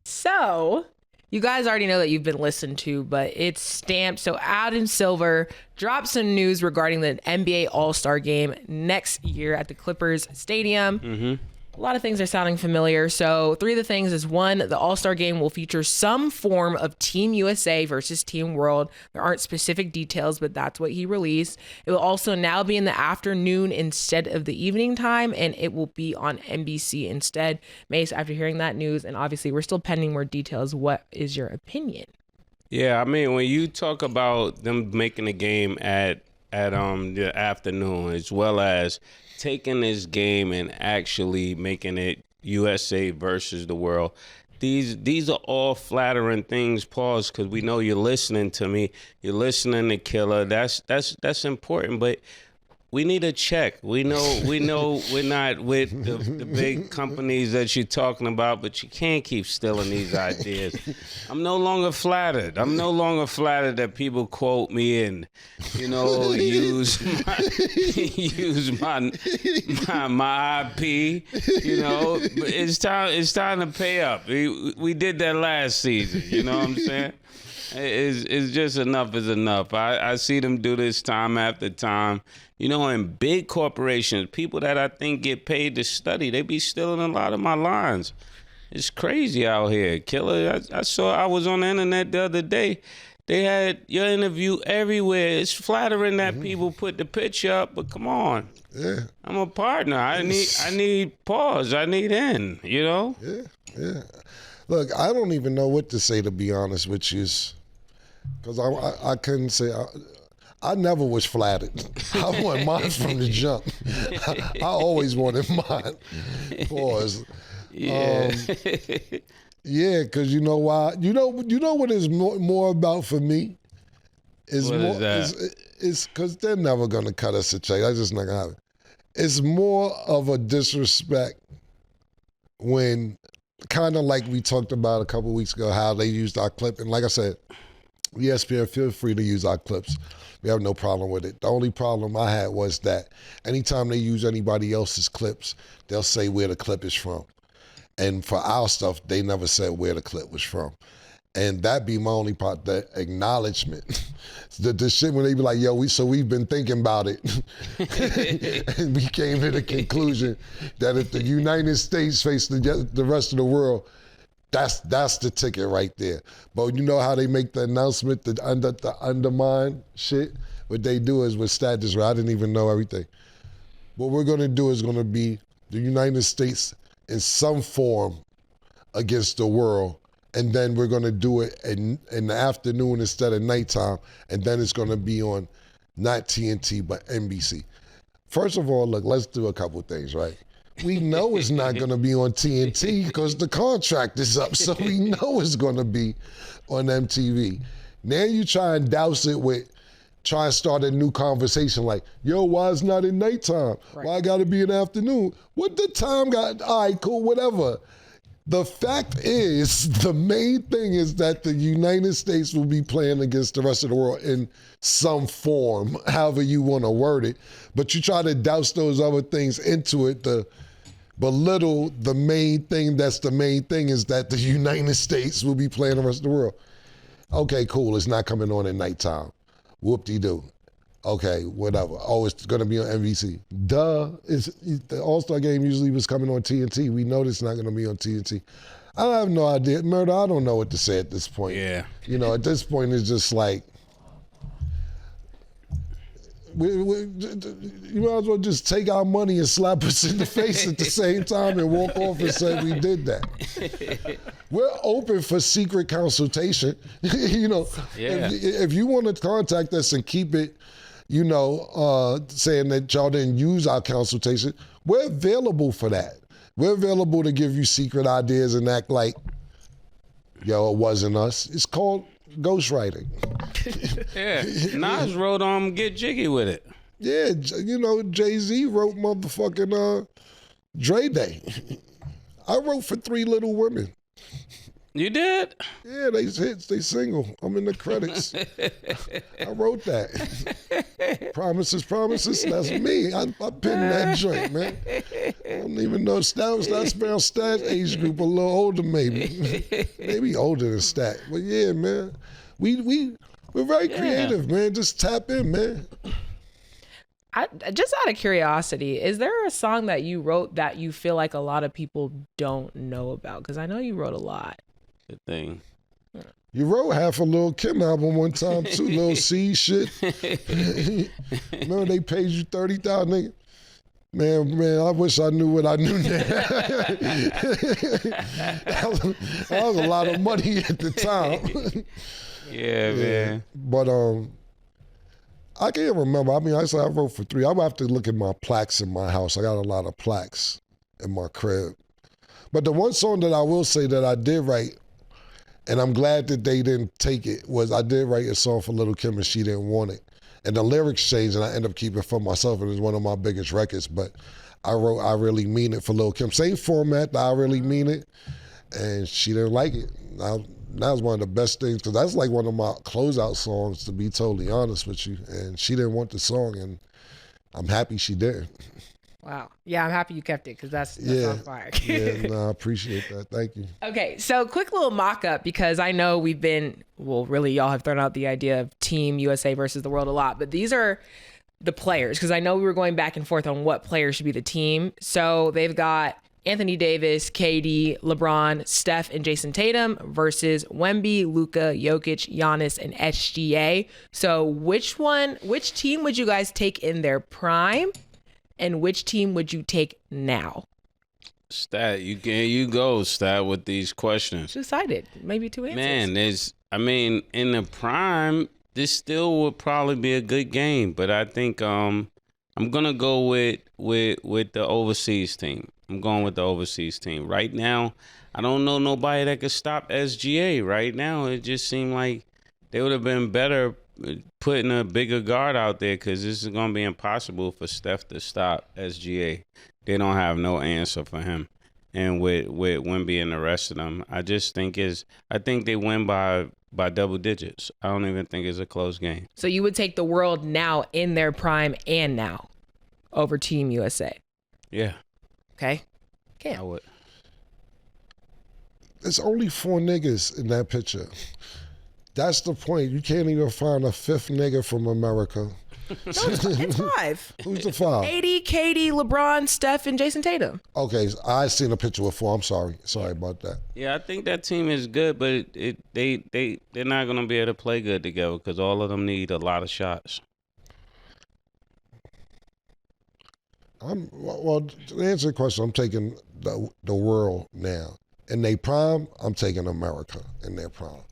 So, you guys already know that you've been listened to, but it's stamped. So, Adam Silver dropped some news regarding the NBA All-Star Game next year at the Clippers Stadium. Mm-hmm. A lot of things are sounding familiar. So 3 of the things is 1, the All-Star Game will feature some form of Team USA versus Team World. There aren't specific details, but that's what he released. It will also now be in the afternoon instead of the evening time, and it will be on NBC instead. Mase, after hearing that news, and obviously we're still pending more details, what is your opinion? Yeah, I mean, when you talk about them making a game at the afternoon, as well as taking this game and actually making it USA versus the world, these are all flattering things, pause, because we know you're listening to me, you're listening to Killer. That's important, but we need a check. We know we're not with the big companies that you're talking about, but you can't keep stealing these ideas. I'm no longer flattered. That people quote me and, use my IP. But it's time to pay up. We did that last season. You know what I'm saying? It's just enough is enough. I see them do this time after time. In big corporations, people that I think get paid to study, they be stealing a lot of my lines. It's crazy out here. Killer, I was on the internet the other day. They had your interview everywhere. It's flattering that people put the picture up, but come on. Yeah. I'm a partner. I need pause. I need in, Yeah. Look, I don't even know what to say, to be honest with you, because I couldn't say... I never was flattered. I want mine from the jump. I always wanted mine. Pause. Yeah. Yeah, because you know why? You know what it's more about for me? What is that? It's because they're never going to cut us a check. That's just not going to happen. It's more of a disrespect when, kind of like we talked about a couple weeks ago, how they used our clip. And like I said, ESPN, feel free to use our clips. We have no problem with it. The only problem I had was that anytime they use anybody else's clips, they'll say where the clip is from. And for our stuff, they never said where the clip was from. And that be my only part, the acknowledgement. the shit when they be like, yo, we've been thinking about it. And we came to the conclusion that if the United States face the rest of the world, that's the ticket right there. But you know how they make the announcement, the undermine shit? What they do is with status, I didn't even know everything. What we're gonna do is gonna be the United States in some form against the world, and then we're gonna do it in the afternoon instead of nighttime, and then it's gonna be on not TNT, but NBC. First of all, look, let's do a couple things, right? We know it's not going to be on TNT because the contract is up, so we know it's going to be on MTV. Now you try and douse it with, try and start a new conversation like, yo, why it's not in nighttime? Right. Why I got to be in the afternoon? What the time got, all right, cool, whatever. The fact is, the main thing is that the United States will be playing against the rest of the world in some form, however you want to word it. But you try to douse those other things into it, belittle the main thing that's the main thing is that the United States will be playing the rest of the world. Okay, cool, it's not coming on at nighttime. Whoop-de-doo. Okay, whatever. Oh, it's gonna be on NBC. Duh, the All-Star Game usually was coming on TNT. We know it's not gonna be on TNT. I have no idea. Murder, I don't know what to say at this point. Yeah. At this point it's just like, you might as well just take our money and slap us in the face at the same time and walk off and say we did that. We're open for secret consultation. If you want to contact us and keep it, saying that y'all didn't use our consultation, we're available for that. We're available to give you secret ideas and act like, yo, it wasn't us. It's called ghostwriting. Yeah, Nas wrote Get Jiggy With It. Yeah, Jay-Z wrote motherfucking Dre Day. I wrote for 3 Little Women. You did? Yeah, they hits, they single. I'm in the credits. I wrote that. Promises, promises. That's me. I pinned that joint, man. I don't even know Stat was that spell Stat age group a little older, maybe. Maybe older than Stat. But yeah, man. We're very creative, man. Just tap in, man. Just out of curiosity, is there a song that you wrote that you feel like a lot of people don't know about? Because I know you wrote a lot. The thing. You wrote half a Lil Kim album one time too, Lil C shit. Remember they paid you $30,000? Man, I wish I knew what I knew now. that was a lot of money at the time. Yeah, man. But I can't remember. I mean, I wrote for 3. I would have to look at my plaques in my house. I got a lot of plaques in my crib. But the one song that I will say that I did write, and I'm glad that they didn't take it, was I did write a song for Lil Kim and She Didn't Want It. And the lyrics changed and I ended up keeping it for myself, and it's one of my biggest records. But I wrote I Really Mean It for Lil Kim. Same format, I Really Mean It. And she didn't like it. That was one of the best things, because that's like one of my closeout songs, to be totally honest with you. And she didn't want the song, and I'm happy she did. Wow. Yeah, I'm happy you kept it, because that's on fire. Yeah, no, I appreciate that. Thank you. Okay, so quick little mock-up, because I know really y'all have thrown out the idea of Team USA versus the world a lot, but these are the players, because I know we were going back and forth on what player should be the team. So they've got Anthony Davis, KD, LeBron, Steph, and Jason Tatum versus Wemby, Luka, Jokic, Giannis, and SGA. So which team would you guys take in their prime, and which team would you take now? Stat, you go, Stat, with these questions. Two-sided, maybe 2 answers. Man, in the prime, this still would probably be a good game, but I think I'm gonna go with the overseas team. I'm going with the overseas team. Right now, I don't know nobody that could stop SGA. Right now, it just seemed like they would have been better putting a bigger guard out there, because this is going to be impossible for Steph to stop SGA. They don't have no answer for him. And with Wemby and the rest of them, I think they win by double digits. I don't even think it's a close game. So you would take the world now in their prime and now over Team USA? Yeah. Okay. I would. There's only 4 niggas in that picture. That's the point. You can't even find a 5th nigga from America. No, it's 5. Who's the 5? AD, KD, LeBron, Steph, and Jason Tatum. Okay, I seen a picture with 4. I'm sorry. Sorry about that. Yeah, I think that team is good, but they're not going to be able to play good together, because all of them need a lot of shots. Well, to answer the question, I'm taking the world now. In their prime, I'm taking America in their prime.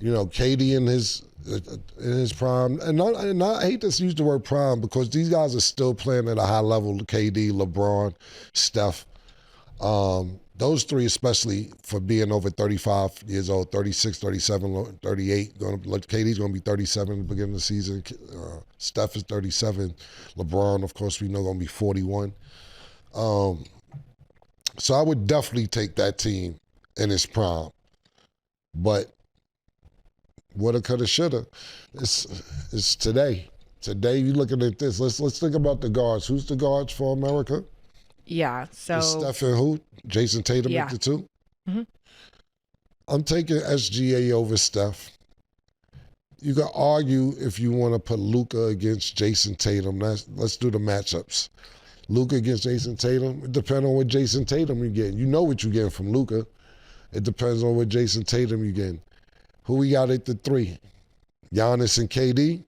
You know, KD in his prime, and I hate to use the word prime, because these guys are still playing at a high level. KD, LeBron, Steph, those 3 especially, for being over 35 years old, 36, 37, 38. KD's going to be 37 at the beginning of the season. Steph is 37. LeBron, of course, we know going to be 41. So I would definitely take that team in its prime. But woulda, coulda, shoulda. It's today. Today, you looking at this. Let's think about the guards. Who's the guards for America? Yeah, so... Is Steph and who? Jason Tatum at the 2? Mm-hmm. I'm taking SGA over Steph. You can argue if you want to put Luka against Jason Tatum. Let's do the matchups. Luka against Jason Tatum. It depends on what Jason Tatum you're getting. You know what you're getting from Luka. It depends on what Jason Tatum you're getting. Who we got at the 3? Giannis and KD?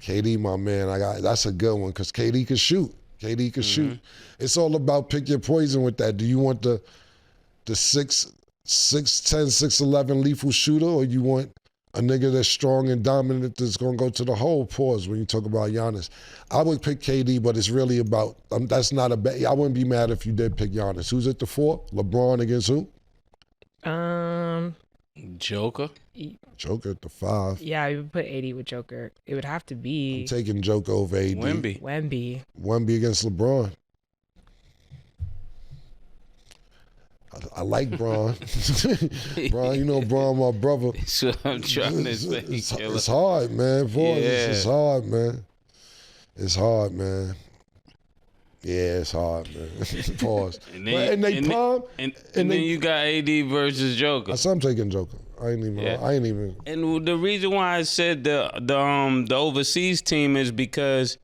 KD, my man, that's a good one, because KD can shoot. KD can shoot. It's all about pick your poison with that. Do you want the 6'10", 6'11" lethal shooter, or you want a nigga that's strong and dominant that's going to go to the hole? Pause when you talk about Giannis. I would pick KD, but it's really about, that's not a bet. I wouldn't be mad if you did pick Giannis. Who's at the 4? LeBron against who? Joker. Joker at the 5. Yeah, we would put 80 with Joker. It would have to be... I'm taking Joker over AD. Wemby Wemby against LeBron. I like Bron. Bron, you know Bron, my brother. That's what I'm trying to say. It's hard, man. Boy, it's hard, man. It's hard, man. Yeah, it's hard, man. Pause. And then you got AD versus Joker. I'm taking Joker. I ain't even. And the reason why I said the overseas team is because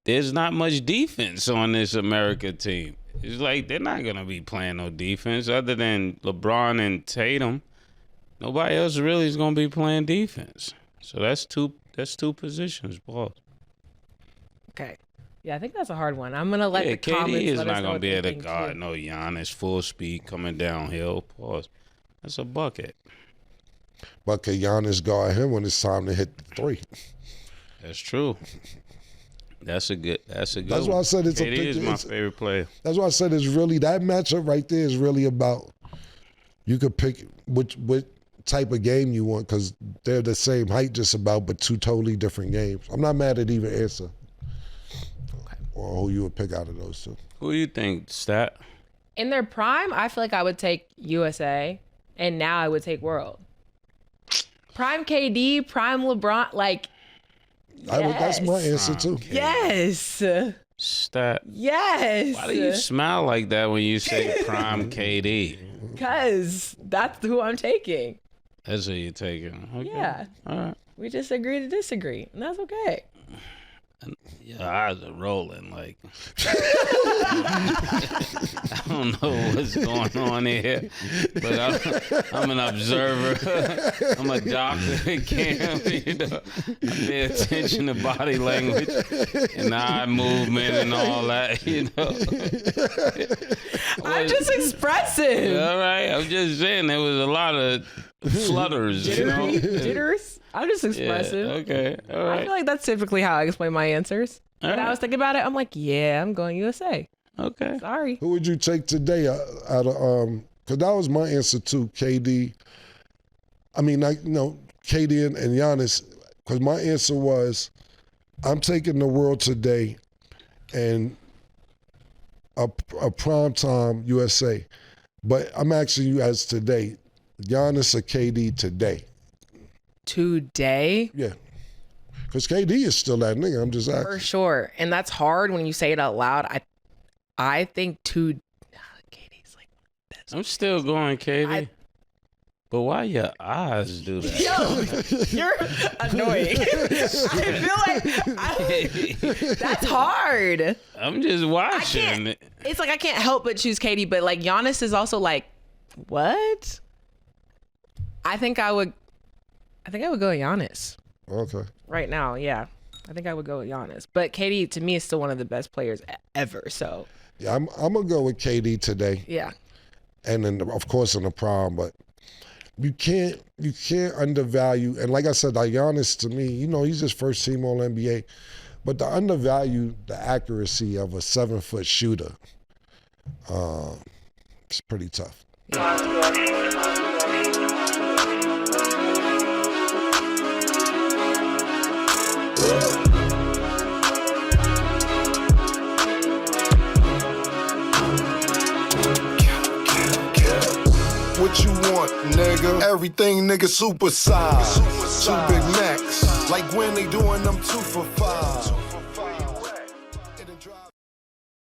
there's not much defense on this America team. It's like they're not gonna be playing no defense other than LeBron and Tatum. Nobody else really is gonna be playing defense. So that's two positions, Paul. Okay. Yeah, I think that's a hard one. I'm gonna let the comments. KD is let us not know gonna what be they able to think, guard too. no Giannis full speed coming downhill. Pause. That's a bucket. But can Giannis guard him when it's time to hit the three? That's true. That's a good. That's why I said it's KD is my favorite player. That's why I said it's really that matchup right there is really about. You could pick which type of game you want because they're the same height just about, but two totally different games. I'm not mad at either answer. Or who you would pick out of those two. Who do you think, Stat? In their prime, I feel like I would take USA, and now I would take World. Prime KD, prime LeBron, like. That's my answer too. Yes. Stat. Yes. Why do you smile like that when you say prime KD? Because that's who I'm taking. That's who you're taking. Okay. Yeah. All right. We just agree to disagree, and that's okay. Your eyes are rolling like I don't know what's going on here, but I'm an observer. I'm a doctor, Cam. You know, I pay attention to body language and eye movement and all that. You know, I'm just expressive. All right, I'm just saying there was a lot of flutters. Jitters. I'm just expressive. Yeah, okay, all right. I feel like that's typically how I explain my answers. When I was thinking about it, I'm like, yeah, I'm going USA. Okay. Sorry. Who would you take today out of because that was my answer too, KD. I mean, KD and Giannis, because my answer was I'm taking the world today and a primetime USA. But I'm asking you as today, Giannis or KD today? Today? Yeah. Because KD is still that nigga. I'm just asking. For sure. And that's hard when you say it out loud. I think KD's like best. I'm still going KD. But why your eyes do that? Yo, you're annoying. I feel like that's hard. I'm just watching. It's like I can't help but choose KD, but like Giannis is also like, what? I think I would go with Giannis. Okay. Right now, yeah. I think I would go with Giannis. But KD, to me, is still one of the best players ever, so. Yeah, I'm going to go with KD today. Yeah. And then, of course, in the prime, but you can't undervalue, and like I said, Giannis, to me, he's just first team All-NBA, but to undervalue the accuracy of a 7-foot shooter, it's pretty tough. What you want, nigga? Everything, nigga, super size. Two Big Macs, like when they doing them 2 for $5.